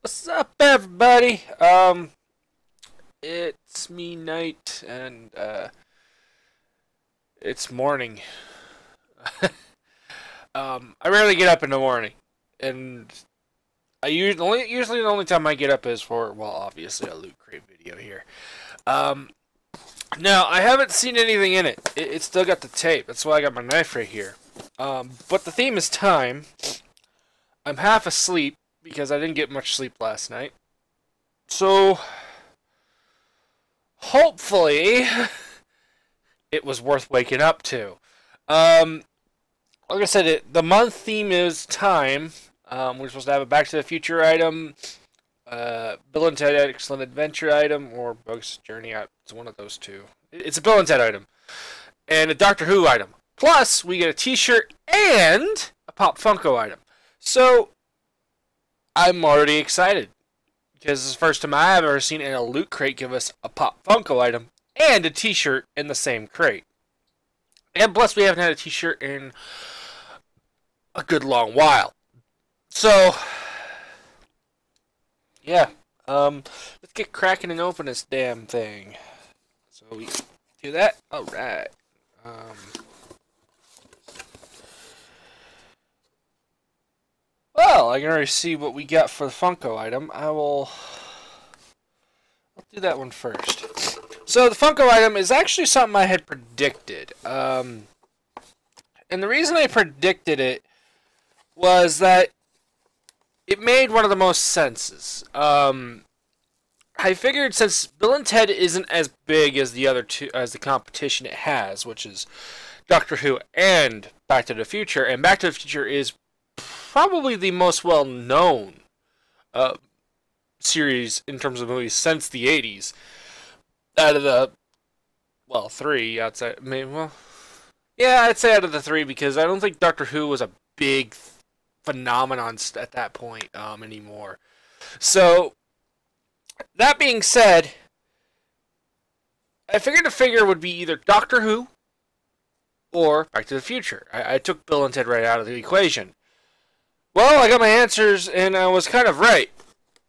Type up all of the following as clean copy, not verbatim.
What's up, everybody? It's me, Night, and it's morning. I rarely get up in the morning, and usually the only time I get up is for, well, obviously a Loot Crate video here. Um, Now I haven't seen anything in it. It's still got the tape. That's why I got my knife right here. But the theme is time. I'm half asleep because I didn't get much sleep last night. So hopefully it was worth waking up to. Um, like I said, the month theme is time. We're supposed to have a Back to the Future item, Bill and Ted Excellent Adventure item, or Bugs Journey. It's one of those two. It's a Bill and Ted item, and a Doctor Who item. Plus, we get a T-shirt and a Pop Funko item. So I'm already excited because it's the first time I've ever seen in a Loot Crate give us a Pop Funko item and a T-shirt in the same crate. And plus, we haven't had a T-shirt in a good long while. So, yeah. Let's get cracking and open this damn thing. So we do that. All right. Well, I can already see what we got for the Funko item. I'll do that one first. So the Funko item is actually something I had predicted. And the reason I predicted it was that it made one of the most senses. I figured since Bill and Ted isn't as big as the other two, as the competition it has, which is Doctor Who and Back to the Future, and Back to the Future is probably the most well-known series in terms of movies since the 80s. Out of the, well, three outside, maybe, well, yeah, I'd say out of the three because I don't think Doctor Who was a big phenomenon at that point anymore. So, that being said, I figured the figure would be either Doctor Who or Back to the Future. I took Bill and Ted right out of the equation. Well, I got my answers and I was kind of right.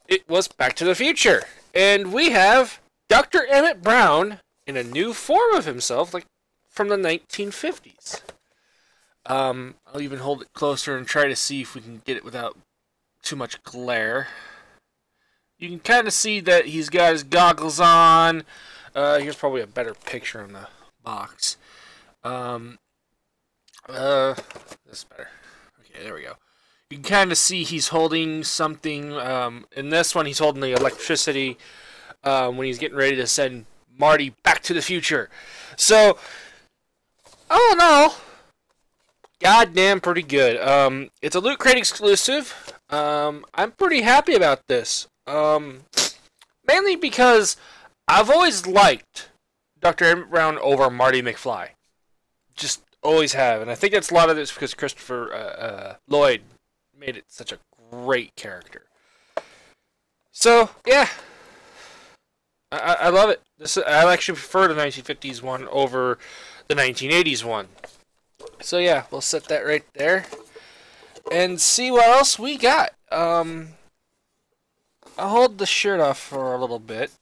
It was Back to the Future. And we have Dr. Emmett Brown in a new form of himself, like from the 1950s. I'll even hold it closer and try to see if we can get it without too much glare. You can kind of see that he's got his goggles on. Here's probably a better picture in the box. This is better. Okay, there we go. You can kind of see he's holding something. In this one, he's holding the electricity when he's getting ready to send Marty back to the future. So, all in all, goddamn pretty good. It's a Loot Crate exclusive. I'm pretty happy about this. Mainly because I've always liked Dr. Emmett Brown over Marty McFly. Just always have. And I think that's a lot of this because Christopher Lloyd made it such a great character. So, yeah. I love it. I actually prefer the 1950s one over the 1980s one. So, yeah, we'll set that right there. And see what else we got. I'll hold the shirt off for a little bit.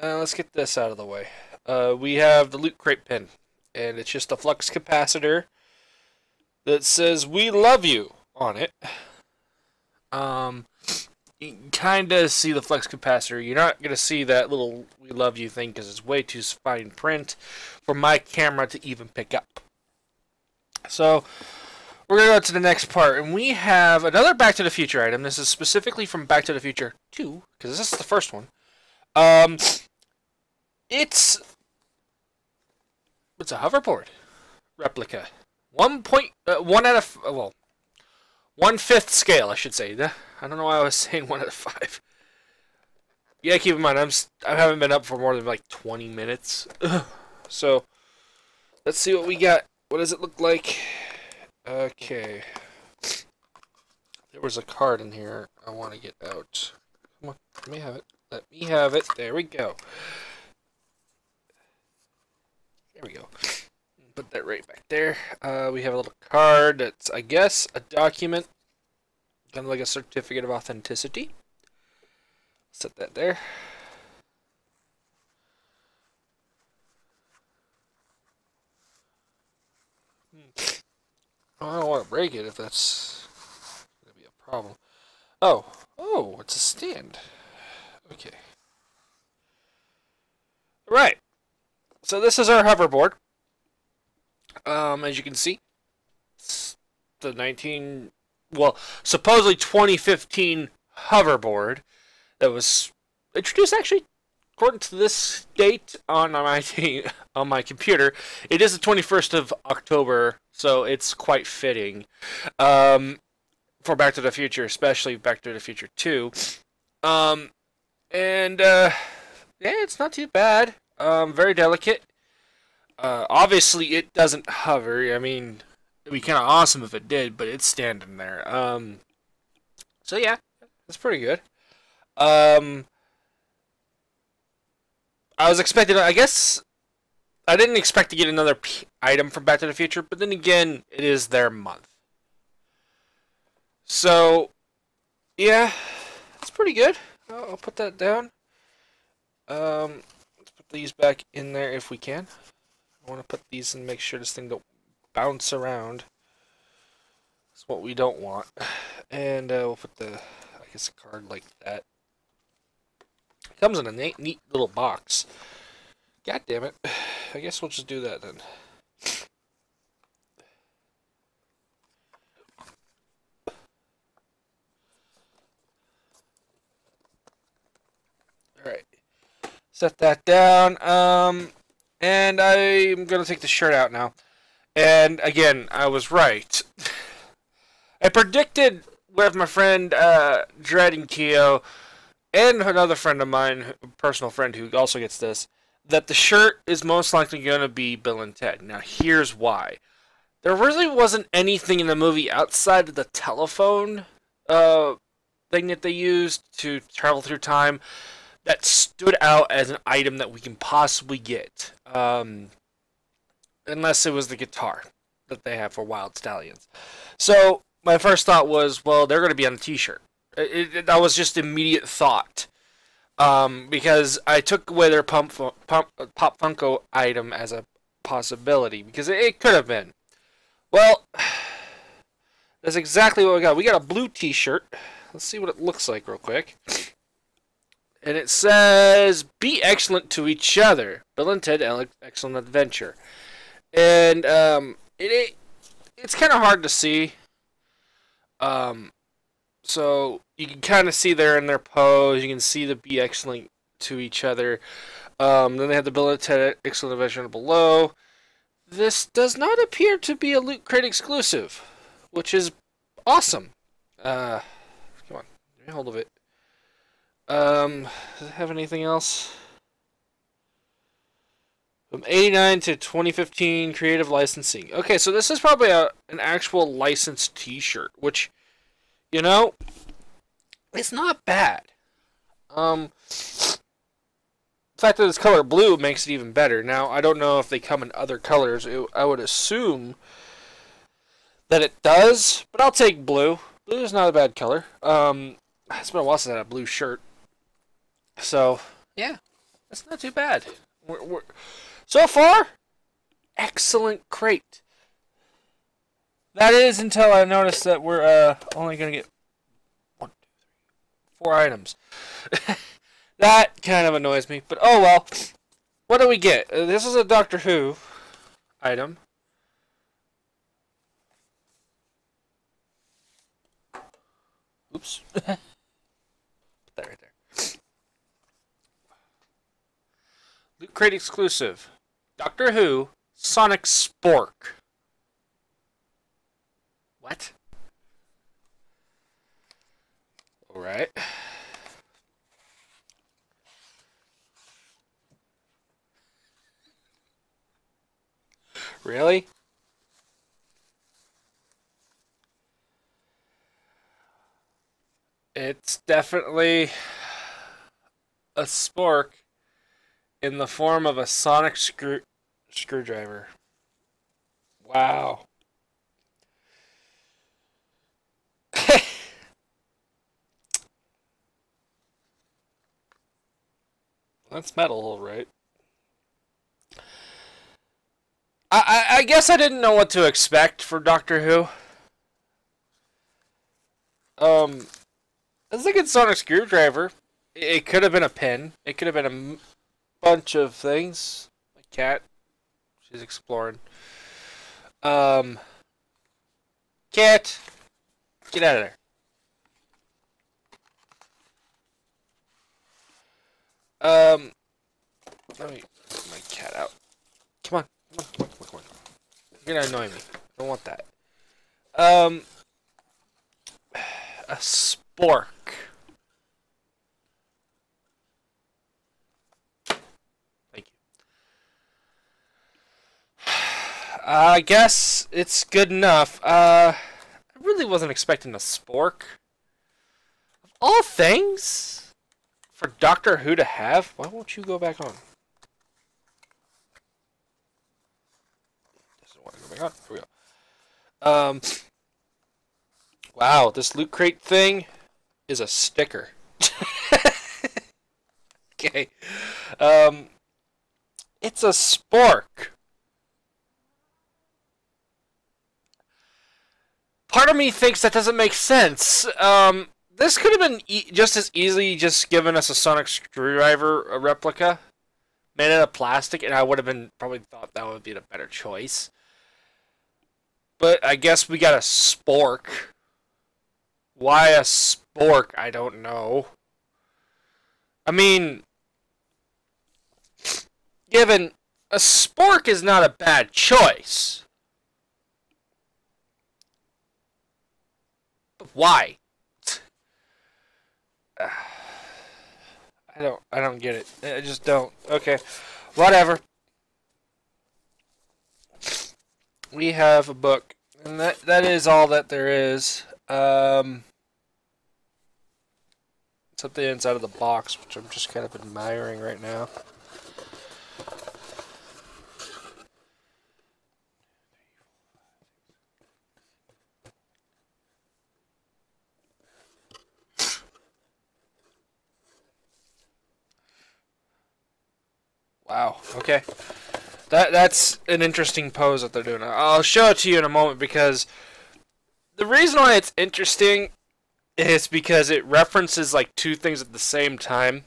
Let's get this out of the way. We have the Loot Crate pin. And it's just a flux capacitor that says, "We love you," on it. You can kind of see the flux capacitor. You're not going to see that little "We love you" thing because it's way too fine print for my camera to even pick up. So, we're going to go to the next part. And we have another Back to the Future item. This is specifically from Back to the Future 2, because this is the first one. It's a hoverboard replica. 1/5 scale, I should say. I don't know why I was saying 1 out of 5. Yeah, keep in mind, I haven't been up for more than like 20 minutes. So, let's see what we got. What does it look like? Okay. There was a card in here I want to get out. Come on, let me have it. Let me have it. There we go. There we go. Put that right back there. We have a little card that's, I guess, a document. Kind of like a certificate of authenticity. Set that there. I don't want to break it if that's going to be a problem. Oh, it's a stand. Okay. Right. So this is our hoverboard. As you can see, it's the supposedly 2015 hoverboard that was introduced actually according to this date on my on my computer. It is the 21st of October, so it's quite fitting for Back to the Future, especially Back to the Future 2. Yeah, it's not too bad. Very delicate. Obviously, it doesn't hover. I mean, it'd be kind of awesome if it did, but it's standing there. So yeah, it's pretty good. I was expecting. I guess I didn't expect to get another item from Back to the Future, but then again, it is their month. So, yeah, it's pretty good. I'll put that down. Let's put these back in there if we can. I want to put these and make sure this thing don't bounce around. That's what we don't want. And we'll put the, I guess, a card like that. It comes in a neat little box. God damn it. I guess we'll just do that then. Alright. Set that down. And I'm going to take the shirt out now. And again, I was right. I predicted with my friend Dread and Keo and another friend of mine, a personal friend who also gets this, that the shirt is most likely going to be Bill and Ted. Now, here's why. There really wasn't anything in the movie outside of the telephone thing that they used to travel through time that stood out as an item that we can possibly get. Unless it was the guitar that they have for Wild Stallions. So, my first thought was, well, they're going to be on the t-shirt. That was just immediate thought. Because I took away their Pop Funko item as a possibility. Because it could have been. Well, that's exactly what we got. We got a blue t-shirt. Let's see what it looks like real quick. And it says, "Be excellent to each other. Bill and Ted Excellent Adventure." And it's kind of hard to see. So you can kind of see there in their pose. You can see the "Be excellent to each other." Then they have the Bill and Ted Excellent Adventure below. This does not appear to be a Loot Crate exclusive, which is awesome. Come on, give me hold of it. Does it have anything else? From 89 to 2015 creative licensing. Okay, so this is probably an actual licensed t-shirt, which, you know, it's not bad. The fact that it's color blue makes it even better. Now, I don't know if they come in other colors. I would assume that it does, but I'll take blue. Blue is not a bad color. It's been a while since I had a blue shirt. So, yeah, that's not too bad. So far, excellent crate. That is until I noticed that we're only going to get 1, 2, 3, 4 items. That kind of annoys me, but oh well. What do we get? This is a Doctor Who item. Oops. Put that right there. Loot Crate exclusive. Doctor Who, Sonic Spork. What? Alright. Really? It's definitely a spork in the form of a sonic screwdriver. Wow. That's metal, all right. I guess I didn't know what to expect for Doctor Who. It's like a sonic screwdriver. It could have been a pin. It could have been a bunch of things. A cat. She's exploring. Cat, get out of there. Let me get my cat out. Come on, come on, come on, come on, come on. You're gonna annoy me. I don't want that. A spork. Thank you. I guess it's good enough. I really wasn't expecting a spork. Of all things, for Doctor Who to have, why won't you go back on? Doesn't want to go back on. Here we go. Wow, this loot crate thing is a sticker. Okay. It's a spork. Part of me thinks that doesn't make sense. This could have been just as easily just given us a sonic screwdriver a replica made out of plastic, and I would have been probably thought that would be a better choice. But I guess we got a spork. Why a spork? I don't know. I mean, given a spork is not a bad choice. But why? I don't get it. I just don't. Okay. Whatever. We have a book. And that is all that there is. It's up the inside of the box, which I'm just kind of admiring right now. Wow, okay. That's an interesting pose that they're doing. I'll show it to you in a moment because the reason why it's interesting is because it references like two things at the same time.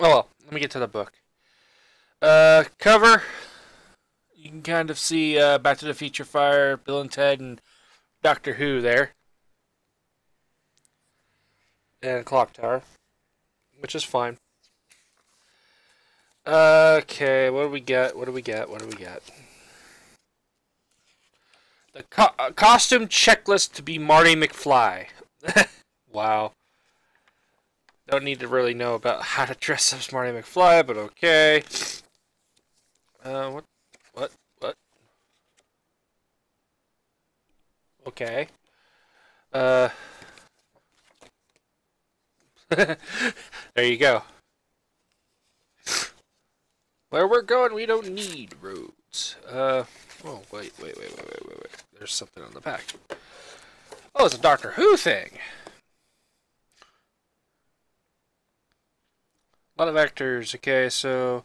Oh well, let me get to the book. Cover. You can kind of see Back to the Future Fire, Bill and Ted, and Doctor Who there. And Clock Tower, which is fine. Okay, what do we get? What do we get? What do we get? The costume checklist to be Marty McFly. Wow. Don't need to really know about how to dress up as Marty McFly, but okay. What? Okay. There you go. Where we're going, we don't need roads. Oh, wait. There's something on the back. Oh, it's a Doctor Who thing. A lot of actors. Okay, so...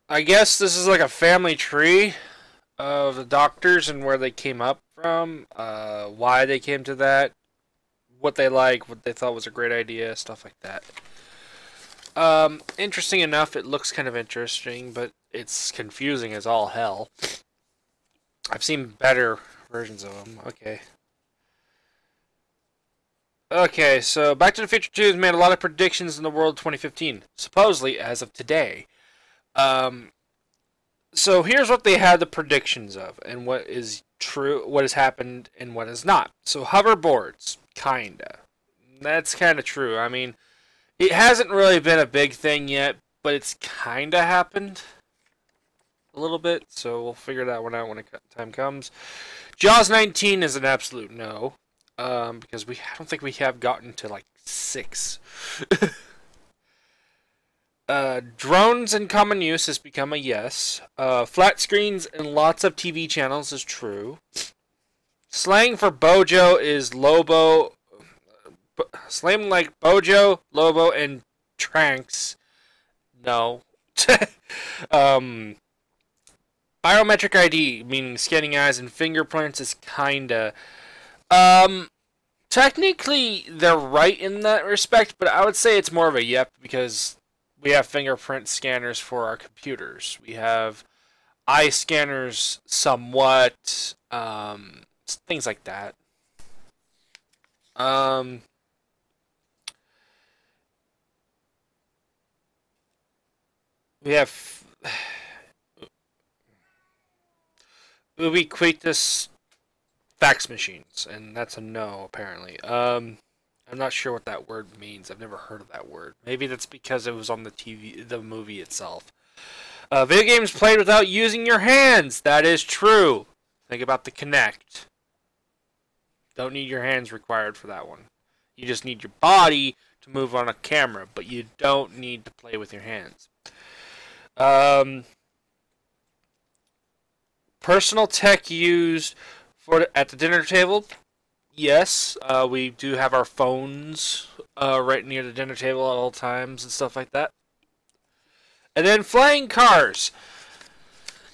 I guess this is like a family tree of the doctors and where they came up from, why they came to that, what they like, what they thought was a great idea, stuff like that. Interesting enough, it looks kind of interesting, but it's confusing as all hell. I've seen better versions of them. Okay. Okay, so Back to the Future 2 has made a lot of predictions in the world 2015, supposedly as of today. So here's what they had the predictions of, and what is true, what has happened, and what has not. So hoverboards, kinda. That's kinda true. I mean, it hasn't really been a big thing yet, but it's kinda happened a little bit, so we'll figure that one out when time comes. Jaws 19 is an absolute no. because I don't think we have gotten to like 6. Drones in common use has become a yes. Flat screens and lots of TV channels is true. Slang for Bojo is Lobo. Slang like Bojo, Lobo, and Tranks. No. Biometric ID, meaning scanning eyes and fingerprints, is kinda. Technically, they're right in that respect, but I would say it's more of a yep because we have fingerprint scanners for our computers. We have eye scanners somewhat, things like that. We have ubiquitous fax machines, and that's a no, apparently. I'm not sure what that word means. I've never heard of that word. Maybe that's because it was on the TV, the movie itself. Video games played without using your hands. That is true. Think about the Kinect. Don't need your hands required for that one. You just need your body to move on a camera, but you don't need to play with your hands. Personal tech used at the dinner table. Yes, we do have our phones right near the dinner table at all times and stuff like that. And then flying cars.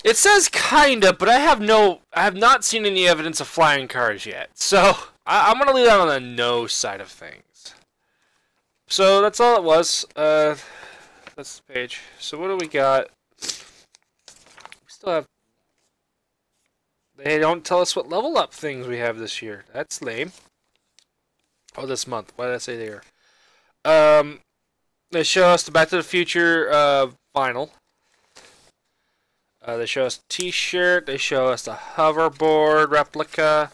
It says kinda, but I have not seen any evidence of flying cars yet. So I'm gonna leave that on the no side of things. So that's all it was. That's the page. So what do we got? We still have. They don't tell us what level up things we have this year. That's lame. Oh, this month. Why did I say there? They show us the Back to the Future vinyl. They show us a T-shirt. They show us the hoverboard replica,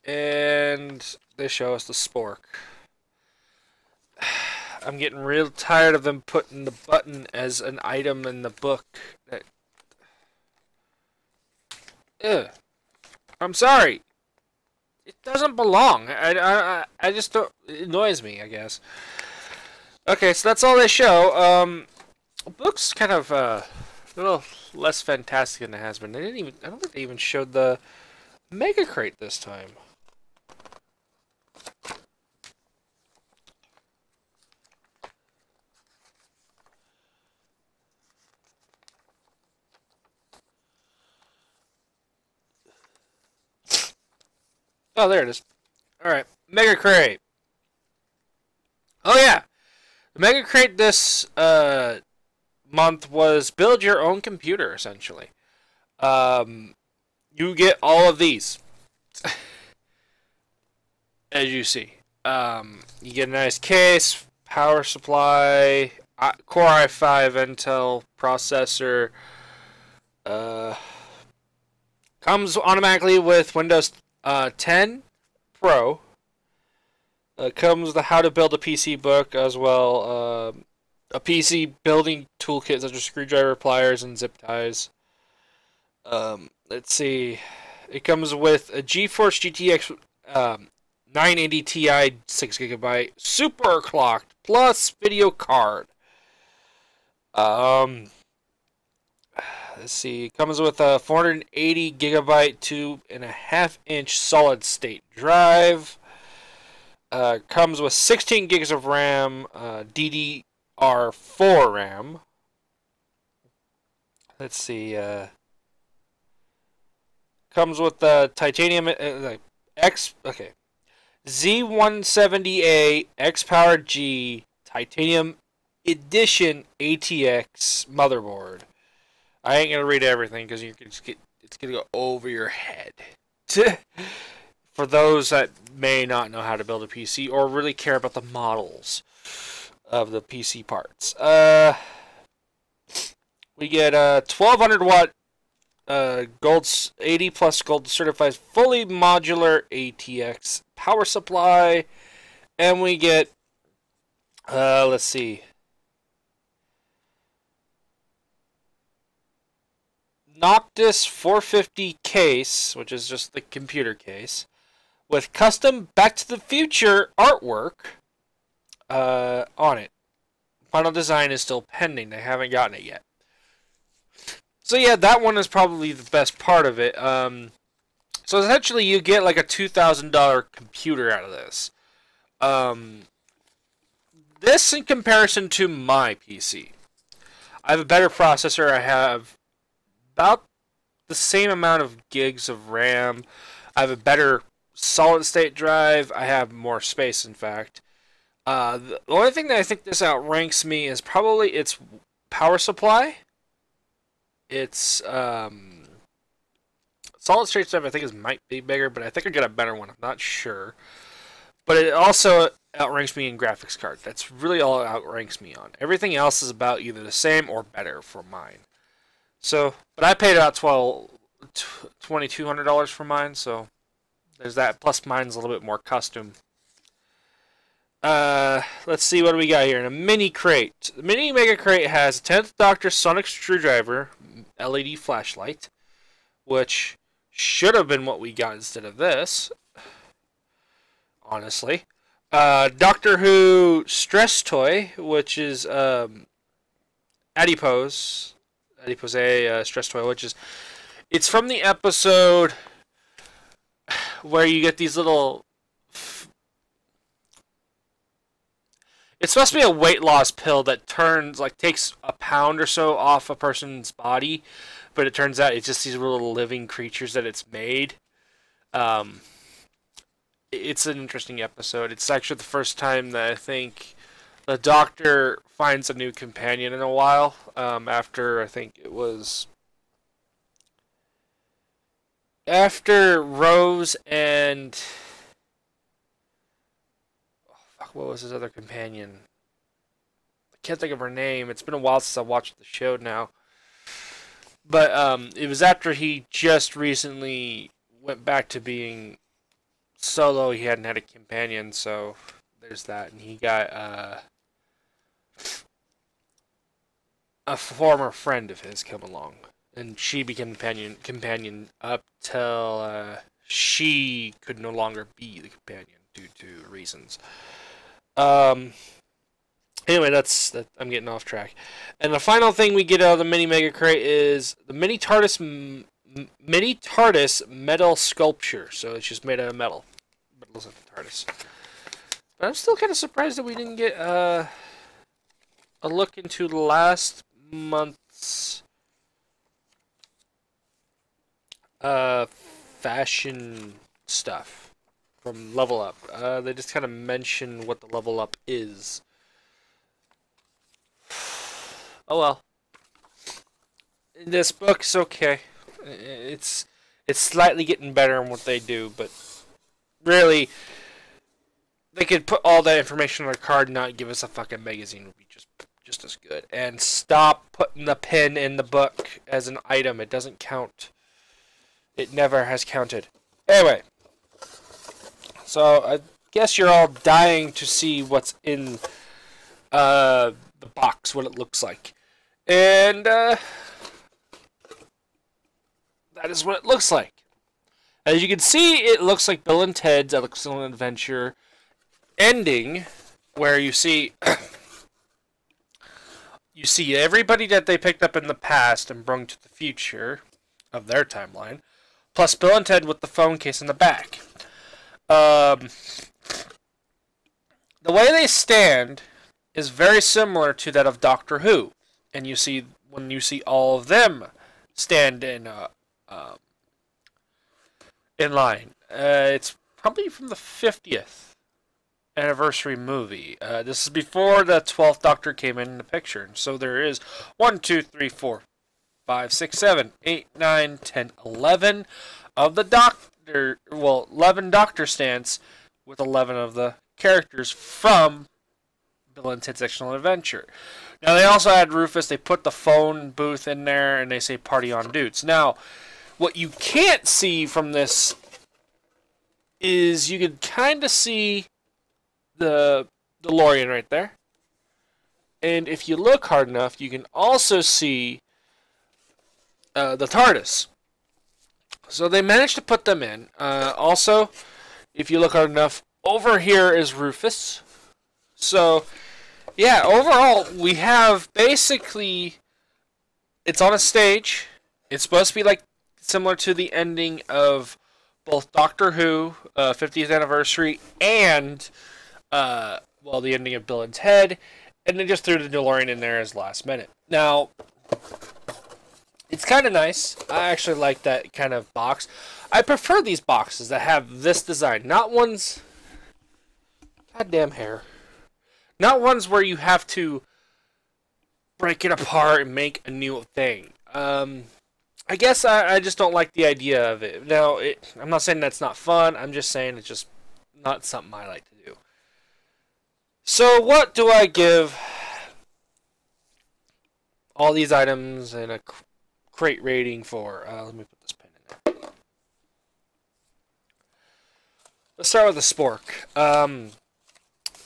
and they show us the spork. I'm getting real tired of them putting the button as an item in the book. I'm sorry. It doesn't belong. I just don't. It annoys me, I guess. Okay, so that's all they show. The book's kind of a little less fantastic than it has been. I don't think they even showed the Mega Crate this time. Oh, there it is. Alright, Mega Crate. Oh, yeah. The Mega Crate this month was build your own computer, essentially. You get all of these. As you see. You get a nice case, power supply, Core i5 Intel processor. Comes automatically with Windows 10 Pro. Comes with the How to Build a PC book as well. A PC building toolkit such as screwdriver, pliers, and zip ties. Let's see. It comes with a GeForce GTX 980 Ti 6GB super clocked plus video card. Let's see. It comes with a 480 gigabyte 2.5-inch solid state drive. Comes with 16 gigs of RAM, DDR4 RAM. Let's see. Comes with the titanium Z170A X-Power G Titanium Edition ATX motherboard. I ain't gonna read everything because it's gonna go over your head. For those that may not know how to build a PC or really care about the models of the PC parts, we get a 1200 watt gold 80 plus gold certified fully modular ATX power supply, and we get let's see. Noctis 450 case, which is just the computer case, with custom Back to the Future artwork on it. Final design is still pending. They haven't gotten it yet. So yeah, that one is probably the best part of it. So essentially, you get like a $2,000 computer out of this. This in comparison to my PC. I have a better processor. I have about the same amount of gigs of RAM. I have a better solid state drive. I have more space, in fact. The only thing that I think this outranks me is probably its power supply. Its solid state drive I think might be bigger, but I think I got a better one. I'm not sure. But it also outranks me in graphics card. That's really all it outranks me on. Everything else is about either the same or better for mine. So, but I paid about $2,200 for mine, so there's that. Plus mine's a little bit more custom. Let's see what do we got here in a mini crate. The mini mega crate has a 10th Doctor sonic screwdriver, LED flashlight, which should have been what we got instead of this. Honestly. Doctor Who stress toy, which is Adipose stress toy, which is it's from the episode where you get these little. It's supposed to be a weight loss pill that takes a pound or so off a person's body, but it turns out it's just these little living creatures that it's made. It's an interesting episode. It's actually the first time that I think the Doctor finds a new companion in a while. After I think it was after Rose and what was his other companion? I can't think of her name. It's been a while since I watched the show now. But it was after he just recently went back to being solo. He hadn't had a companion, so there's that. And he got a former friend of his come along, and she became companion up till she could no longer be the companion due to reasons. Anyway, I'm getting off track. And the final thing we get out of the mini mega crate is the mini TARDIS metal sculpture. So it's just made out of metal, but it looks like the TARDIS. But I'm still kind of surprised that we didn't get a look into last month's fashion stuff from Level Up. They just kind of mention what the Level Up is. Oh well. This book's okay. It's slightly getting better in what they do, but really, they could put all that information on a card and not give us a fucking magazine. Would be just as good. And stop putting the pen in the book as an item. It doesn't count. It never has counted. Anyway, so I guess you're all dying to see what's in the box, what it looks like. And that is what it looks like. As you can see, it looks like Bill and Ted's Excellent Adventure ending, where you see you see everybody that they picked up in the past and brung to the future of their timeline, plus Bill and Ted with the phone case in the back. The way they stand is very similar to that of Doctor Who, and you see when you see all of them stand in line. It's probably from the 50th anniversary movie. This is before the 12th Doctor came in the picture, so there is 1, 2, 3, 4, 5, 6, 7, 8, 9, 10, 11 of the Doctor. Well, 11 Doctor stands with 11 of the characters from Bill and Ted's Excellent Adventure. Now, they also had Rufus. They put the phone booth in there, and they say Party on Dudes. Now, what you can't see from this is you can kind of see the DeLorean right there. And if you look hard enough, you can also see the TARDIS. So they managed to put them in. Also, if you look hard enough. Over here is Rufus. So, yeah, overall, we have basically, it's on a stage. It's supposed to be like similar to the ending of both Doctor Who, 50th anniversary, and, well, the ending of Bill and Ted, and then just threw the DeLorean in there as last minute. Now, it's kind of nice. I actually like that kind of box. I prefer these boxes that have this design, not ones... Goddamn hair. Not ones where you have to break it apart and make a new thing. I guess I just don't like the idea of it. Now, I'm not saying that's not fun. I'm just saying it's just not something I like to do. So what do I give all these items in a crate rating for? Let me put this pen in there. Let's start with the spork.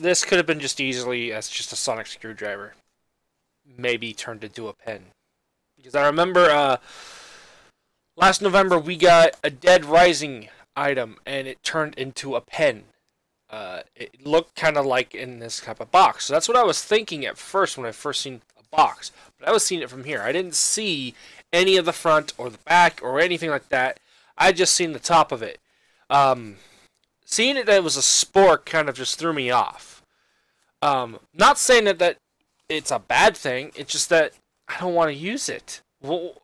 This could have been just easily as just a sonic screwdriver. Maybe turned into a pen. Because I remember last November we got a Dead Rising item and it turned into a pen. It looked kind of like in this type of box. So that's what I was thinking at first when I first seen a box. But I was seeing it from here. I didn't see any of the front or the back or anything like that. I just seen the top of it. Seeing it that it was a spork kind of just threw me off. Not saying that it's a bad thing. It's just that I don't want to use it. Well,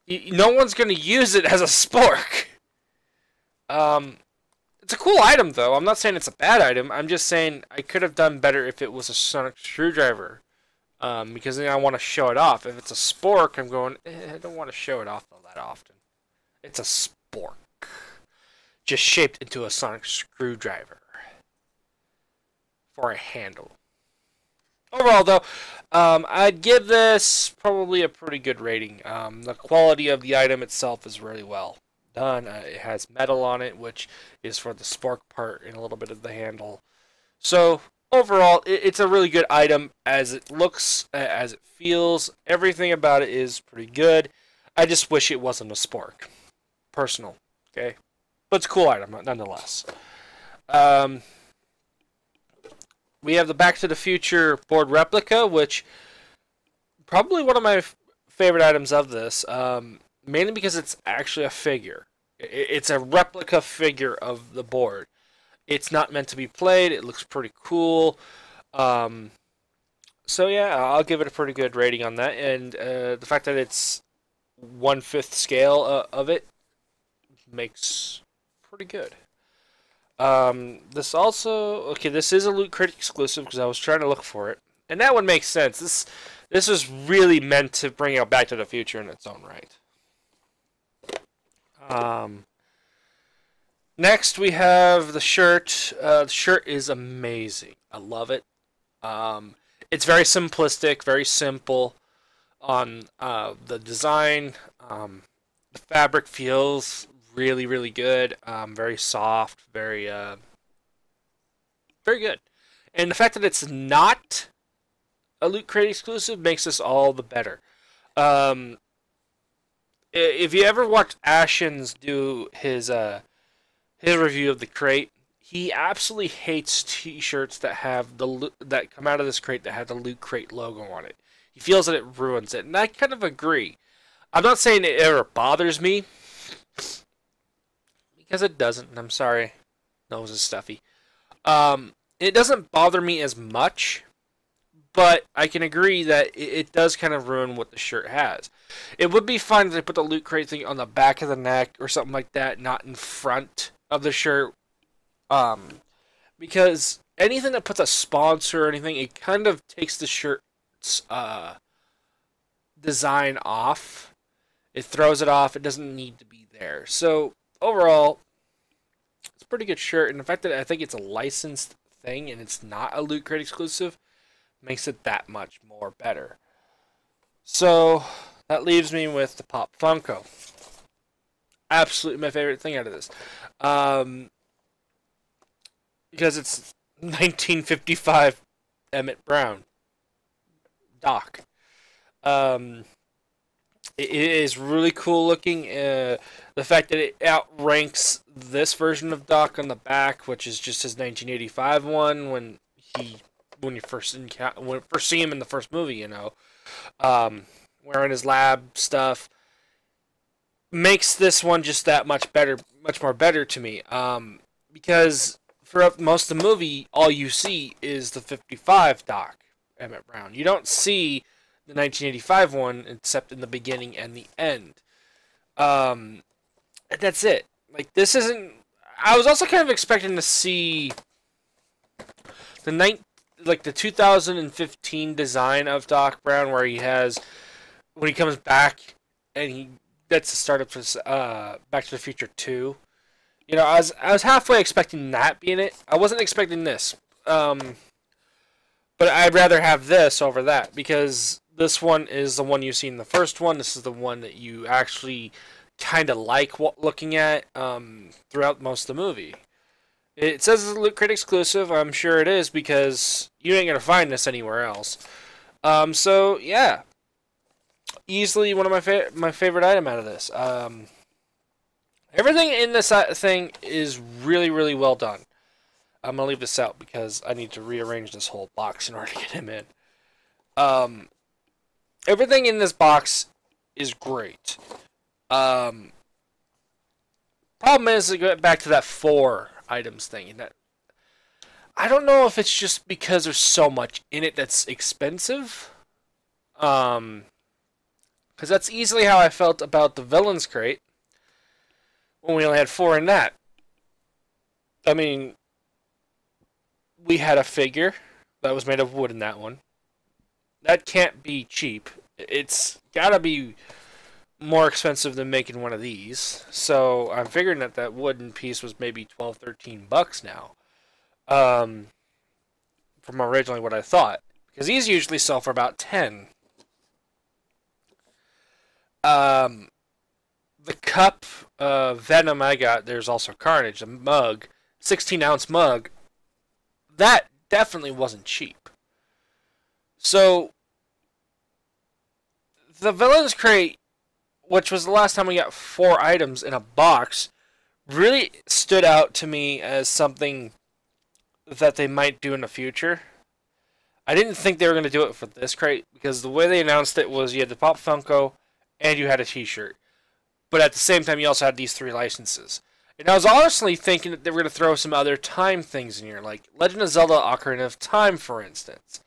no one's going to use it as a spork. It's a cool item, though. I'm not saying it's a bad item. I'm just saying I could have done better if it was a sonic screwdriver. Because then I want to show it off. If it's a spork, I'm going, I don't want to show it off that often. It's a spork. Just shaped into a sonic screwdriver. For a handle. Overall, though, I'd give this probably a pretty good rating. The quality of the item itself is really well done. It has metal on it, which is for the spork part and a little bit of the handle. So, overall, it's a really good item as it looks, as it feels. Everything about it is pretty good. I just wish it wasn't a spork. Personal, okay? But it's a cool item, nonetheless. We have the Back to the Future board replica, which probably one of my favorite items of this, mainly because it's actually a figure. It's a replica figure of the board. It's not meant to be played. It looks pretty cool. So yeah, I'll give it a pretty good rating on that. And the fact that it's 1/5 scale of it makes pretty good. This also, okay, this is a Loot Crate exclusive because I was trying to look for it. And that would make sense. This is really meant to bring out Back to the Future in its own right. Next we have the shirt. The shirt is amazing. I love it. It's very simplistic, very simple on the design. The fabric feels really, really good. Very soft, very good. And the fact that it's not a Loot Crate exclusive makes this all the better. If you ever watched Ashens do his review of the crate, he absolutely hates T-shirts that have that come out of this crate that have the Loot Crate logo on it. He feels that it ruins it, and I kind of agree. I'm not saying it ever bothers me, because it doesn't. I'm sorry, nose is stuffy. It doesn't bother me as much, but I can agree that it does kind of ruin what the shirt has. It would be fine if they put the Loot Crate thing on the back of the neck or something like that, not in front of the shirt. Because anything that puts a sponsor or anything, it kind of takes the shirt's design off. It throws it off. It doesn't need to be there. So overall, it's a pretty good shirt. And the fact that I think it's a licensed thing and it's not a Loot Crate exclusive makes it that much more better. So that leaves me with the Pop Funko. Absolutely my favorite thing out of this. Because it's 1955 Emmett Brown. Doc. It is really cool looking. The fact that it outranks this version of Doc on the back, which is just his 1985 one, when you first see him in the first movie, wearing his lab stuff, makes this one just that much better, much more better to me. Because throughout most of the movie, all you see is the 55 Doc Emmett Brown. You don't see the 1985 one except in the beginning and the end. And that's it. Like, this isn't. I was also kind of expecting to see the 2015 design of Doc Brown, where he has when he comes back and that's the start of his Back to the Future 2. I was halfway expecting that being it. I wasn't expecting this. But I'd rather have this over that, because this one is the one you see in the first one. This is the one that you actually kind of like looking at throughout most of the movie. It says it's a Loot Crate exclusive. I'm sure it is, because you ain't going to find this anywhere else. So, yeah. Easily one of my favorite item out of this. Everything in this thing is really, really well done. I'm going to leave this out because I need to rearrange this whole box in order to get him in. Everything in this box is great. Problem is, to get back to that 4 items thing. I don't know if it's just because there's so much in it that's expensive. Because that's easily how I felt about the Villains Crate when we only had 4 in that. I mean, we had a figure that was made of wood in that one. That can't be cheap. It's gotta be more expensive than making one of these. So I'm figuring that wooden piece was maybe $12-13 now. From originally what I thought. Because these usually sell for about 10. The cup Venom I got, there's also Carnage, the mug, 16-ounce mug. That definitely wasn't cheap. So, the Villains Crate, which was the last time we got 4 items in a box, really stood out to me as something that they might do in the future. I didn't think they were going to do it for this crate, because the way they announced it was you had the Pop Funko and you had a t-shirt. But at the same time, you also had these 3 licenses. And I was honestly thinking that they were going to throw some other time things in here, like Legend of Zelda Ocarina of Time, for instance.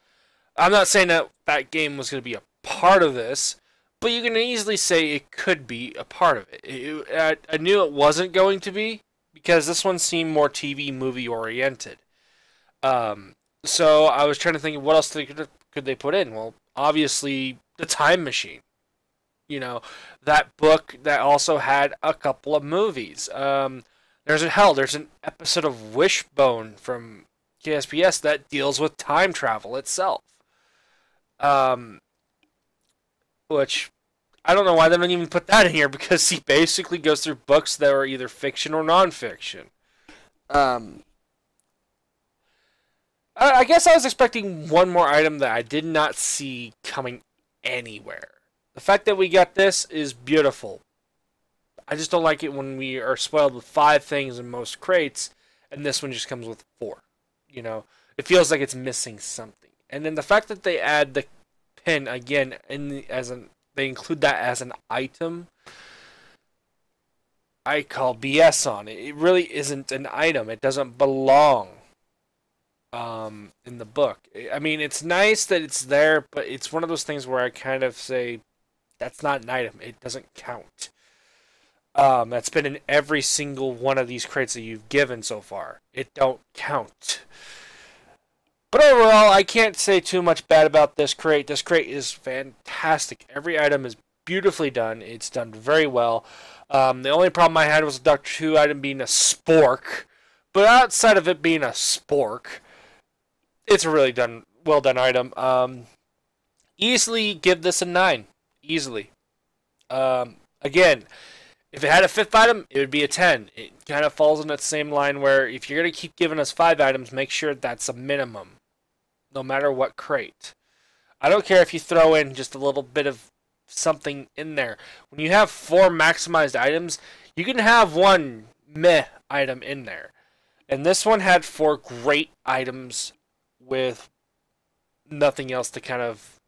I'm not saying that that game was going to be a part of this, but you can easily say it could be a part of it. I knew it wasn't going to be, because this one seemed more TV movie oriented. So I was trying to think of what else could they put in. Well, obviously the Time Machine. That book that also had a couple of movies. There's an episode of Wishbone from KSPS that deals with time travel itself. Which I don't know why they don't even put that in here, because he basically goes through books that are either fiction or non-fiction. I guess I was expecting one more item that I did not see coming anywhere. The fact that we got this is beautiful. I just don't like it when we are spoiled with 5 things in most crates, and this one just comes with 4. It feels like it's missing something. And then the fact that they add the pin again they include that as an item, I call BS on it. It really isn't an item. It doesn't belong in the book. I mean, it's nice that it's there, but it's one of those things where I kind of say, that's not an item. It doesn't count. That's been in every single one of these crates that you've given so far. It don't count. But overall, I can't say too much bad about this crate. This crate is fantastic. Every item is beautifully done. It's done very well. The only problem I had was the Doctor Who item being a spork. But outside of it being a spork, it's a really well done item. Easily give this a 9. Easily. Again, if it had a 5th item, it would be a 10. It kind of falls in that same line where if you're going to keep giving us 5 items, make sure that's a minimum. No matter what crate. I don't care if you throw in just a little bit of something in there. When you have 4 maximized items, you can have 1 meh item in there. And this one had 4 great items with nothing else to kind of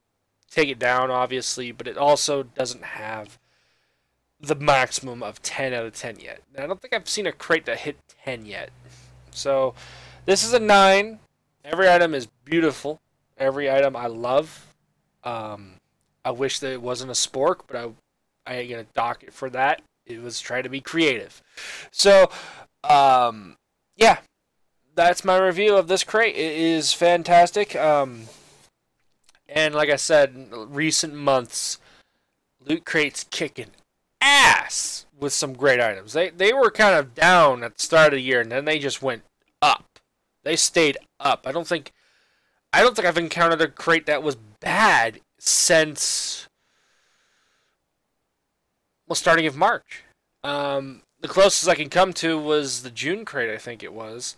take it down, obviously, but it also doesn't have the maximum of 10 out of 10 yet. And I don't think I've seen a crate that hit 10 yet. So this is a 9. Every item is beautiful. Every item I love. I wish that it wasn't a spork, but I ain't gonna dock it for that. It was trying to be creative. So yeah, that's my review of this crate. It is fantastic. And like I said, in recent months, Loot Crate's kicking ass with some great items. They were kind of down at the start of the year, and then they just went up. They stayed up. I don't think I've encountered a crate that was bad since, well, starting of March. The closest I can come to was the June crate, I think it was.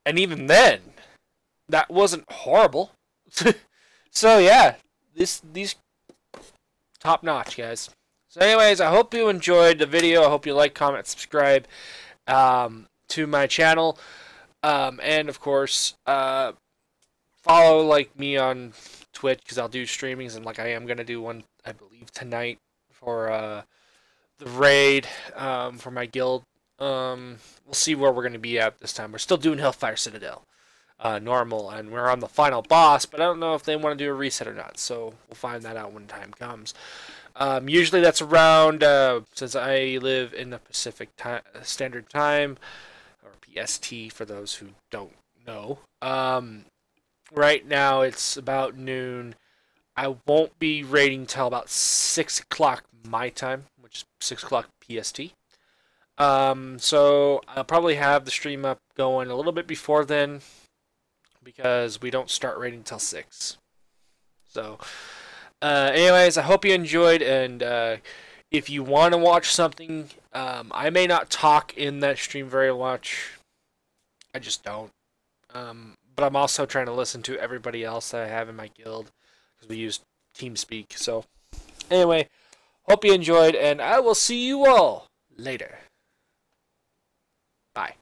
And even then, that wasn't horrible. So yeah, these top notch, guys. So anyways, I hope you enjoyed the video. I hope you like, comment, subscribe to my channel. And of course, follow me on Twitch, because I'll do streamings, and I am gonna do one, I believe, tonight for the raid for my guild. We'll see where we're gonna be at this time. We're still doing Hellfire Citadel normal, and we're on the final boss, but I don't know if they want to do a reset or not, so we'll find that out when time comes. Usually that's around, since I live in the Pacific Standard Time, or PST for those who don't know. Right now it's about noon. I won't be raiding till about 6 o'clock my time, which is 6 o'clock PST. So I'll probably have the stream up going a little bit before then, because we don't start raiding till 6. So anyways, I hope you enjoyed, and if you want to watch something, I may not talk in that stream very much. I just don't. But I'm also trying to listen to everybody else that I have in my guild, because we use TeamSpeak. So anyway, hope you enjoyed, and I will see you all later. Bye.